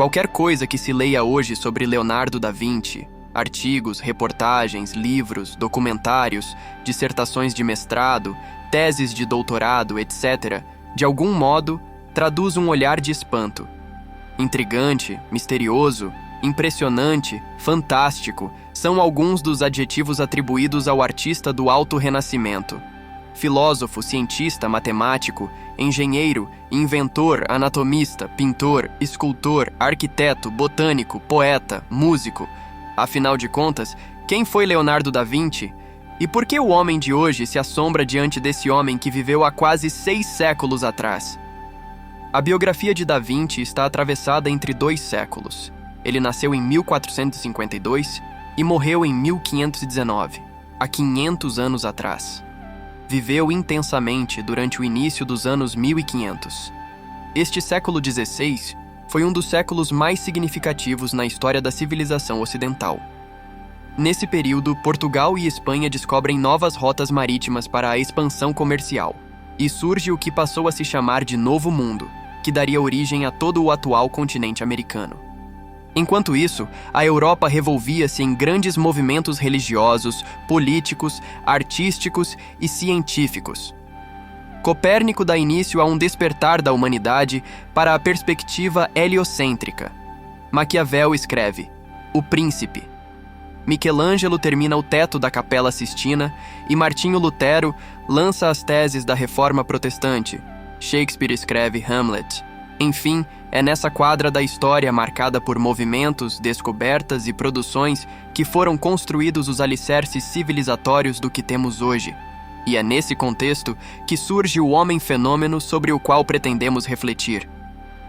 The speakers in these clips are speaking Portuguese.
Qualquer coisa que se leia hoje sobre Leonardo da Vinci, artigos, reportagens, livros, documentários, dissertações de mestrado, teses de doutorado, etc., de algum modo, traduz um olhar de espanto. Intrigante, misterioso, impressionante, fantástico são alguns dos adjetivos atribuídos ao artista do Alto Renascimento. Filósofo, cientista, matemático, engenheiro, inventor, anatomista, pintor, escultor, arquiteto, botânico, poeta, músico. Afinal de contas, quem foi Leonardo da Vinci? E por que o homem de hoje se assombra diante desse homem que viveu há quase 6 séculos atrás? A biografia de Da Vinci está atravessada entre 2 séculos. Ele nasceu em 1452 e morreu em 1519, há 500 anos atrás. Viveu intensamente durante o início dos anos 1500. Este século XVI foi um dos séculos mais significativos na história da civilização ocidental. Nesse período, Portugal e Espanha descobrem novas rotas marítimas para a expansão comercial, e surge o que passou a se chamar de Novo Mundo, que daria origem a todo o atual continente americano. Enquanto isso, a Europa revolvia-se em grandes movimentos religiosos, políticos, artísticos e científicos. Copérnico dá início a um despertar da humanidade para a perspectiva heliocêntrica. Maquiavel escreve O Príncipe. Michelangelo termina o teto da Capela Sistina e Martinho Lutero lança as teses da Reforma Protestante. Shakespeare escreve Hamlet. Enfim, é nessa quadra da história marcada por movimentos, descobertas e produções que foram construídos os alicerces civilizatórios do que temos hoje. E é nesse contexto que surge o homem-fenômeno sobre o qual pretendemos refletir.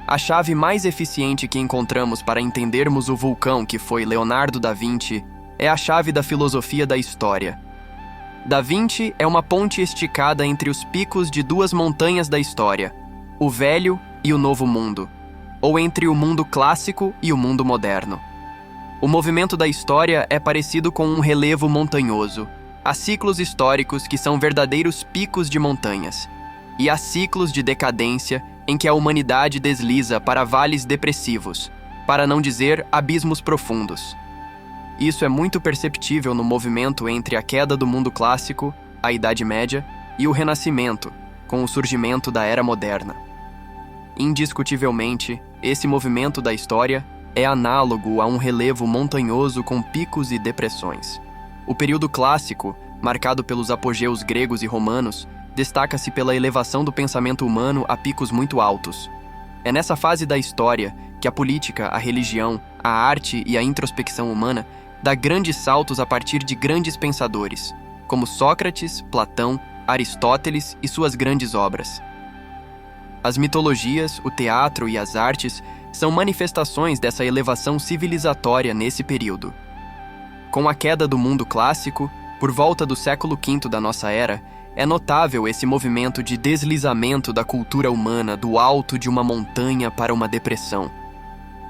A chave mais eficiente que encontramos para entendermos o vulcão que foi Leonardo da Vinci é a chave da filosofia da história. Da Vinci é uma ponte esticada entre os picos de 2 montanhas da história, o Velho e o Novo Mundo, ou entre o mundo clássico e o mundo moderno. O movimento da história é parecido com um relevo montanhoso. Há ciclos históricos que são verdadeiros picos de montanhas, e há ciclos de decadência em que a humanidade desliza para vales depressivos, para não dizer abismos profundos. Isso é muito perceptível no movimento entre a queda do mundo clássico, a Idade Média, e o Renascimento, com o surgimento da Era Moderna. Indiscutivelmente, esse movimento da história é análogo a um relevo montanhoso com picos e depressões. O período clássico, marcado pelos apogeus gregos e romanos, destaca-se pela elevação do pensamento humano a picos muito altos. É nessa fase da história que a política, a religião, a arte e a introspecção humana dá grandes saltos a partir de grandes pensadores, como Sócrates, Platão, Aristóteles e suas grandes obras. As mitologias, o teatro e as artes são manifestações dessa elevação civilizatória nesse período. Com a queda do mundo clássico, por volta do século V da nossa era, é notável esse movimento de deslizamento da cultura humana do alto de uma montanha para uma depressão.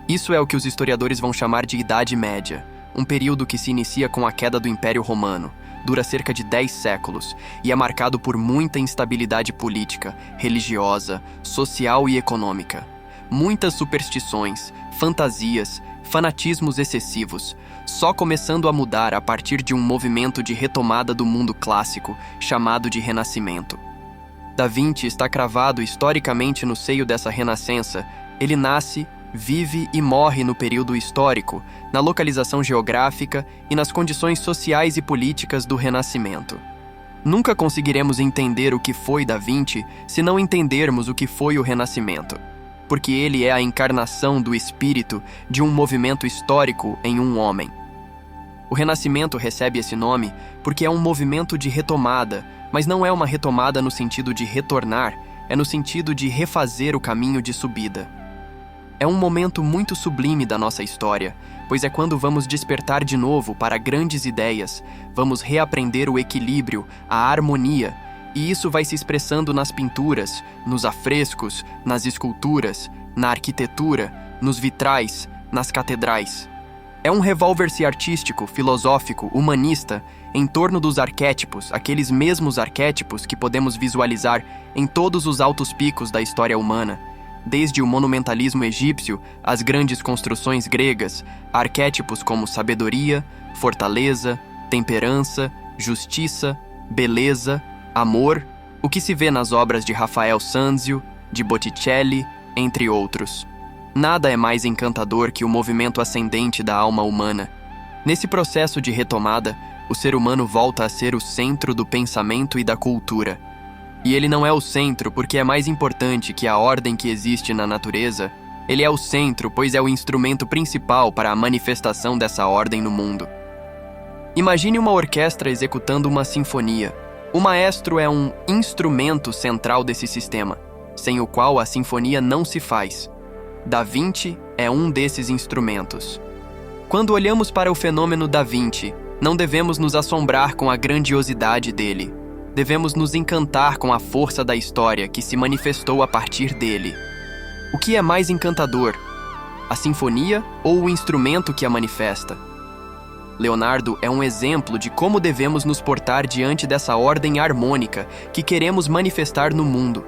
Isso é o que os historiadores vão chamar de Idade Média, um período que se inicia com a queda do Império Romano, dura cerca de 10 séculos e é marcado por muita instabilidade política, religiosa, social e econômica. Muitas superstições, fantasias, fanatismos excessivos, só começando a mudar a partir de um movimento de retomada do mundo clássico, chamado de Renascimento. Da Vinci está cravado historicamente no seio dessa renascença. Ele nasce, vive e morre no período histórico, na localização geográfica e nas condições sociais e políticas do Renascimento. Nunca conseguiremos entender o que foi Da Vinci se não entendermos o que foi o Renascimento, porque ele é a encarnação do espírito de um movimento histórico em um homem. O Renascimento recebe esse nome porque é um movimento de retomada, mas não é uma retomada no sentido de retornar, é no sentido de refazer o caminho de subida. É um momento muito sublime da nossa história, pois é quando vamos despertar de novo para grandes ideias, vamos reaprender o equilíbrio, a harmonia, e isso vai se expressando nas pinturas, nos afrescos, nas esculturas, na arquitetura, nos vitrais, nas catedrais. É um revólver-se artístico, filosófico, humanista, em torno dos arquétipos, aqueles mesmos arquétipos que podemos visualizar em todos os altos picos da história humana, desde o monumentalismo egípcio às grandes construções gregas, arquétipos como sabedoria, fortaleza, temperança, justiça, beleza, amor, o que se vê nas obras de Rafael Sanzio, de Botticelli, entre outros. Nada é mais encantador que o movimento ascendente da alma humana. Nesse processo de retomada, o ser humano volta a ser o centro do pensamento e da cultura. E ele não é o centro porque é mais importante que a ordem que existe na natureza. Ele é o centro, pois é o instrumento principal para a manifestação dessa ordem no mundo. Imagine uma orquestra executando uma sinfonia. O maestro é um instrumento central desse sistema, sem o qual a sinfonia não se faz. Da Vinci é um desses instrumentos. Quando olhamos para o fenômeno Da Vinci, não devemos nos assombrar com a grandiosidade dele. Devemos nos encantar com a força da história que se manifestou a partir dele. O que é mais encantador? A sinfonia ou o instrumento que a manifesta? Leonardo é um exemplo de como devemos nos portar diante dessa ordem harmônica que queremos manifestar no mundo.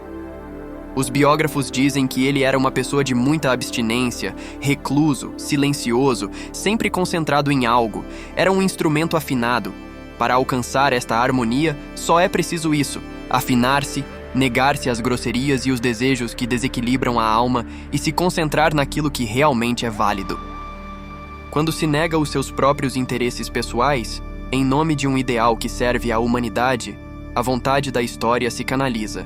Os biógrafos dizem que ele era uma pessoa de muita abstinência, recluso, silencioso, sempre concentrado em algo. Era um instrumento afinado. Para alcançar esta harmonia, só é preciso isso: afinar-se, negar-se às grosserias e os desejos que desequilibram a alma e se concentrar naquilo que realmente é válido. Quando se nega os seus próprios interesses pessoais, em nome de um ideal que serve à humanidade, a vontade da história se canaliza.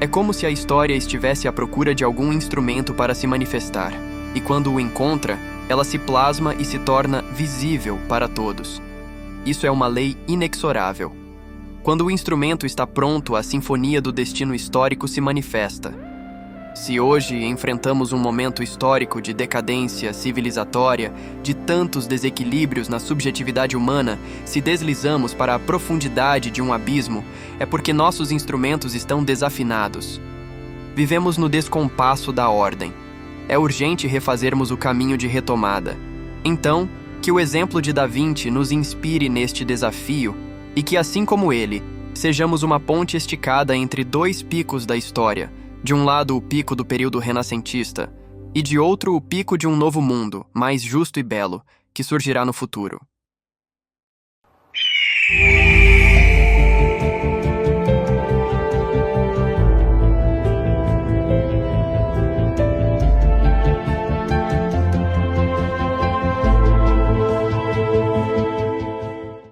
É como se a história estivesse à procura de algum instrumento para se manifestar, e quando o encontra, ela se plasma e se torna visível para todos. Isso é uma lei inexorável. Quando o instrumento está pronto, a sinfonia do destino histórico se manifesta. Se hoje enfrentamos um momento histórico de decadência civilizatória, de tantos desequilíbrios na subjetividade humana, se deslizamos para a profundidade de um abismo, é porque nossos instrumentos estão desafinados. Vivemos no descompasso da ordem. É urgente refazermos o caminho de retomada. Então, que o exemplo de Da Vinci nos inspire neste desafio e que, assim como ele, sejamos uma ponte esticada entre dois picos da história. De um lado, o pico do período renascentista, e de outro, o pico de um novo mundo, mais justo e belo, que surgirá no futuro.